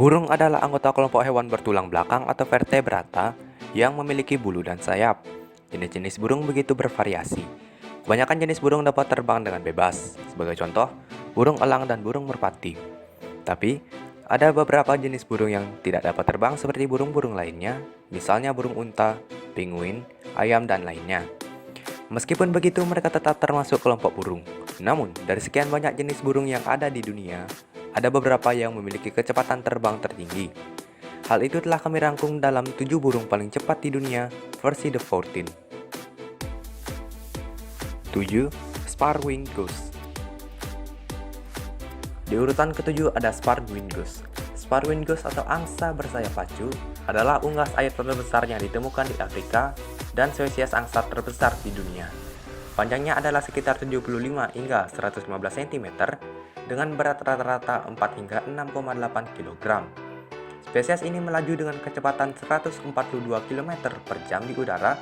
Burung adalah anggota kelompok hewan bertulang belakang atau vertebrata yang memiliki bulu dan sayap. Jenis-jenis burung begitu bervariasi. Kebanyakan jenis burung dapat terbang dengan bebas. Sebagai contoh, burung elang dan burung merpati. Tapi, ada beberapa jenis burung yang tidak dapat terbang seperti burung-burung lainnya, misalnya burung unta, penguin, ayam, dan lainnya. Meskipun begitu, mereka tetap termasuk kelompok burung. Namun, dari sekian banyak jenis burung yang ada di dunia, ada beberapa yang memiliki kecepatan terbang tertinggi. Hal itu telah kami rangkum dalam 7 burung paling cepat di dunia versi The 14. 7. Sparwing Goose. Di urutan ke-7 ada Sparwing Goose. Sparwing Goose atau angsa bersayap pacu adalah unggas air terbesar yang ditemukan di Afrika dan spesies angsa terbesar di dunia. Panjangnya adalah sekitar 75 hingga 115 cm dengan berat rata-rata 4 hingga 6,8 kg. Spesies ini melaju dengan kecepatan 142 km per jam di udara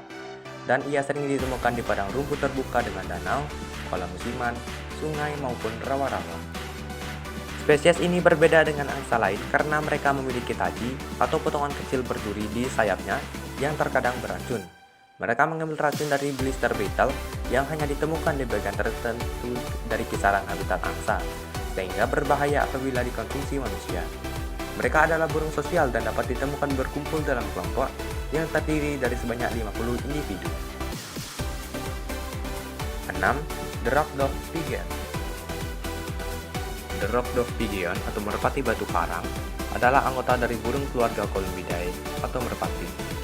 dan ia sering ditemukan di padang rumput terbuka dengan danau, kolam musiman, sungai maupun rawa-rawa. Spesies ini berbeda dengan angsa lain karena mereka memiliki taji atau potongan kecil berduri di sayapnya yang terkadang beracun. Mereka mengambil racun dari blister beetle yang hanya ditemukan di bagian tertentu dari kisaran habitat angsa, sehingga berbahaya apabila dikonsumsi manusia. Mereka adalah burung sosial dan dapat ditemukan berkumpul dalam kelompok yang terdiri dari sebanyak 50 individu. 6. The Rock Dove Pigeon. The Rock Dove Pigeon atau merpati batu karang adalah anggota dari burung keluarga Columbidae atau merpati.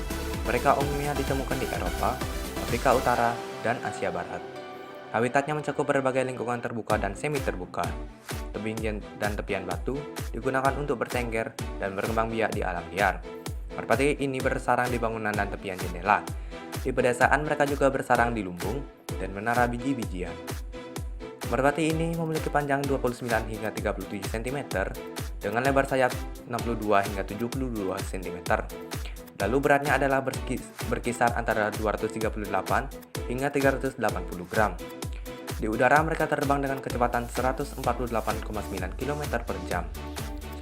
Mereka umumnya ditemukan di Eropa, Afrika Utara, dan Asia Barat. Habitatnya mencakup berbagai lingkungan terbuka dan semi terbuka. Tebing dan tepian batu digunakan untuk bertengger dan berkembang biak di alam liar. Merpati ini bersarang di bangunan dan tepian jendela. Di pedesaan mereka juga bersarang di lumbung dan menara biji-bijian. Merpati ini memiliki panjang 29 hingga 37 cm dengan lebar sayap 62 hingga 72 cm. Lalu beratnya adalah berkisar antara 238 hingga 380 gram. Di udara mereka terbang dengan kecepatan 148,9 km per jam.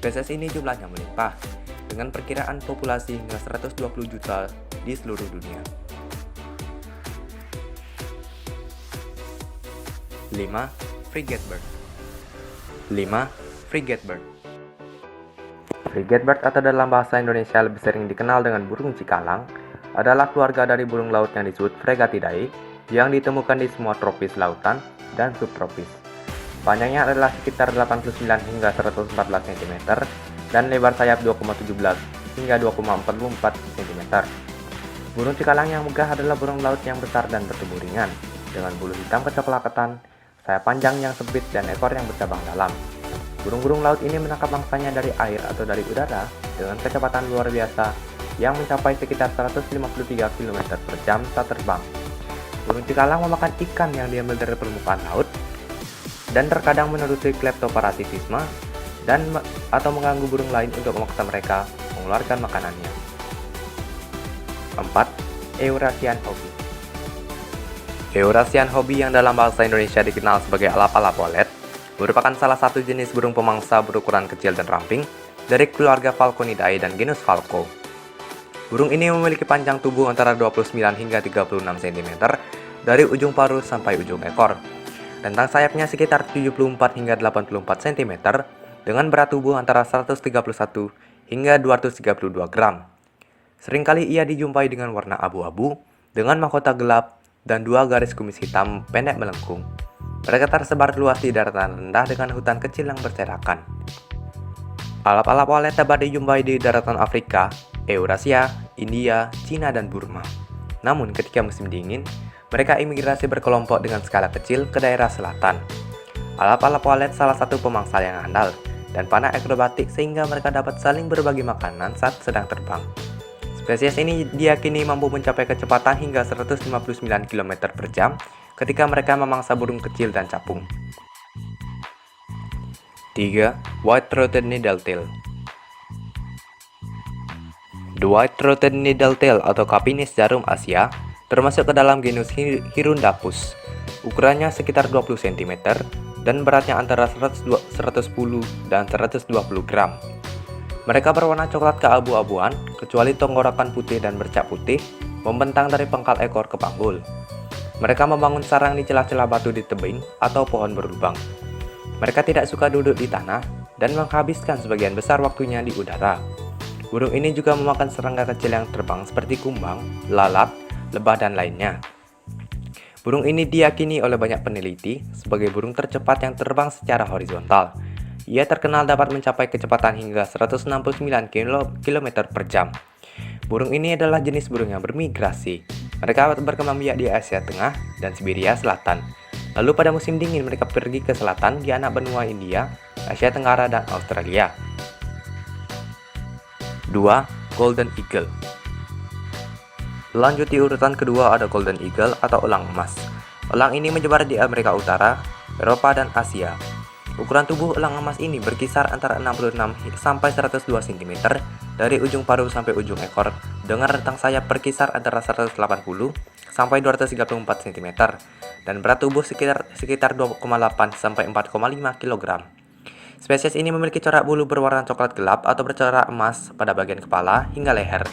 Spesies ini jumlahnya melimpah, dengan perkiraan populasi hingga 120 juta di seluruh dunia. 5. Frigate Bird. 5. Frigate Bird. Frigate Bird atau dalam bahasa Indonesia lebih sering dikenal dengan burung cikalang adalah keluarga dari burung laut yang disebut Fregatidae yang ditemukan di semua tropis lautan dan subtropis. Panjangnya adalah sekitar 89 hingga 114 cm dan lebar sayap 2,17 hingga 2,44 cm. Burung cikalang yang megah adalah burung laut yang besar dan bertubuh ringan, dengan bulu hitam kecoklatan, sayap panjang yang sempit dan ekor yang bercabang dalam. Burung-burung laut ini menangkap mangsanya dari air atau dari udara dengan kecepatan luar biasa yang mencapai sekitar 153 km per jam saat terbang. Burung cikalang memakan ikan yang diambil dari permukaan laut dan terkadang menuruti kleptoparasitisme atau mengganggu burung lain untuk memaksa mereka mengeluarkan makanannya. 4. Eurasian Hobby. Eurasian Hobby yang dalam bahasa Indonesia dikenal sebagai alap-alap walet merupakan salah satu jenis burung pemangsa berukuran kecil dan ramping dari keluarga Falconidae dan genus Falco. Burung ini memiliki panjang tubuh antara 29 hingga 36 cm dari ujung paruh sampai ujung ekor. Rentang sayapnya sekitar 74 hingga 84 cm dengan berat tubuh antara 131 hingga 232 gram. Seringkali ia dijumpai dengan warna abu-abu, dengan mahkota gelap, dan 2 garis kumis hitam pendek melengkung. Mereka tersebar luas di daratan rendah dengan hutan kecil yang berserakan. Alap-alap walet dapat dijumpai di daratan Afrika, Eurasia, India, Cina, dan Burma. Namun ketika musim dingin, mereka imigrasi berkelompok dengan skala kecil ke daerah selatan. Alap-alap walet salah satu pemangsa yang andal dan pandai akrobatik sehingga mereka dapat saling berbagi makanan saat sedang terbang. Spesies ini diyakini mampu mencapai kecepatan hingga 159 km per jam ketika mereka memangsa burung kecil dan capung. 3. White-throated Needletail. The White-throated Needletail atau Capinis jarum Asia termasuk ke dalam genus Hirundapus. Ukurannya sekitar 20 cm dan beratnya antara 110 dan 120 gram. Mereka berwarna coklat keabu-abuan, kecuali tenggorokan putih dan bercak putih, membentang dari pangkal ekor ke panggul. Mereka membangun sarang di celah-celah batu di tebing atau pohon berlubang. Mereka tidak suka duduk di tanah dan menghabiskan sebagian besar waktunya di udara. Burung ini juga memakan serangga kecil yang terbang seperti kumbang, lalat, lebah, dan lainnya. Burung ini diyakini oleh banyak peneliti sebagai burung tercepat yang terbang secara horizontal. Ia terkenal dapat mencapai kecepatan hingga 169 km per jam. Burung ini adalah jenis burung yang bermigrasi. Mereka berkembang biak di Asia Tengah dan Siberia Selatan. Lalu pada musim dingin mereka pergi ke selatan di anak benua India, Asia Tenggara, dan Australia. 2. Golden Eagle. Lanjut di urutan kedua ada Golden Eagle atau elang emas. Elang ini menyebar di Amerika Utara, Eropa, dan Asia. Ukuran tubuh elang emas ini berkisar antara 66 sampai 102 cm dari ujung paruh sampai ujung ekor, dengan rentang sayap berkisar antara 180 sampai 234 cm dan berat tubuh sekitar 2,8 sampai 4,5 kg. Spesies ini memiliki corak bulu berwarna coklat gelap atau bercorak emas pada bagian kepala hingga leher.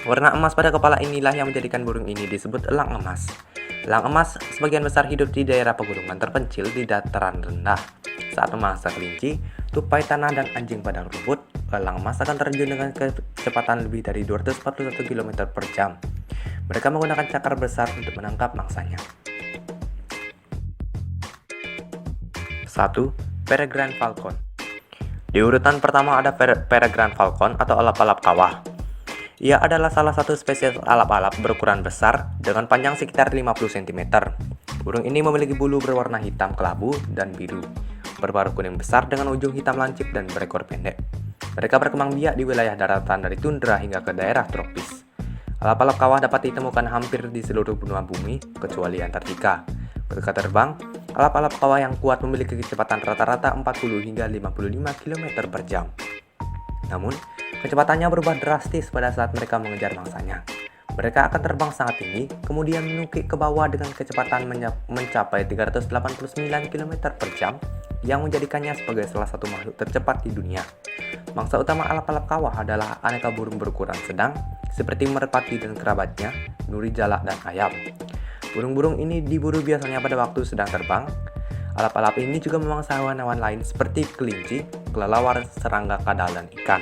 Warna emas pada kepala inilah yang menjadikan burung ini disebut elang emas. Elang emas sebagian besar hidup di daerah pegunungan terpencil di dataran rendah. Saat memangsa kelinci, tupai tanah, dan anjing padang rumput, elang emas akan terjun dengan kecepatan lebih dari 241 km per jam. Mereka menggunakan cakar besar untuk menangkap mangsanya. 1. Peregrine Falcon. Di urutan pertama ada Peregrine Falcon atau alap-alap kawah. Ia adalah salah satu spesies alap-alap berukuran besar dengan panjang sekitar 50 cm. Burung ini memiliki bulu berwarna hitam kelabu dan biru, berparuh kuning besar dengan ujung hitam lancip dan berekor pendek. Mereka berkembang biak di wilayah daratan dari tundra hingga ke daerah tropis. Alap-alap kawah dapat ditemukan hampir di seluruh benua bumi, kecuali Antartika. Ketika terbang, alap-alap kawah yang kuat memiliki kecepatan rata-rata 40 hingga 55 km per jam. Namun, kecepatannya berubah drastis pada saat mereka mengejar mangsanya. Mereka akan terbang sangat tinggi, kemudian menukik ke bawah dengan kecepatan mencapai 389 km per jam, yang menjadikannya sebagai salah satu makhluk tercepat di dunia. Mangsa utama alap-alap kawah adalah aneka burung berukuran sedang, seperti merpati dan kerabatnya, nuri jalak, dan ayam. Burung-burung ini diburu biasanya pada waktu sedang terbang. Alap-alap ini juga memangsa hewan-hewan lain seperti kelinci, kelelawar, serangga, kadal, dan ikan.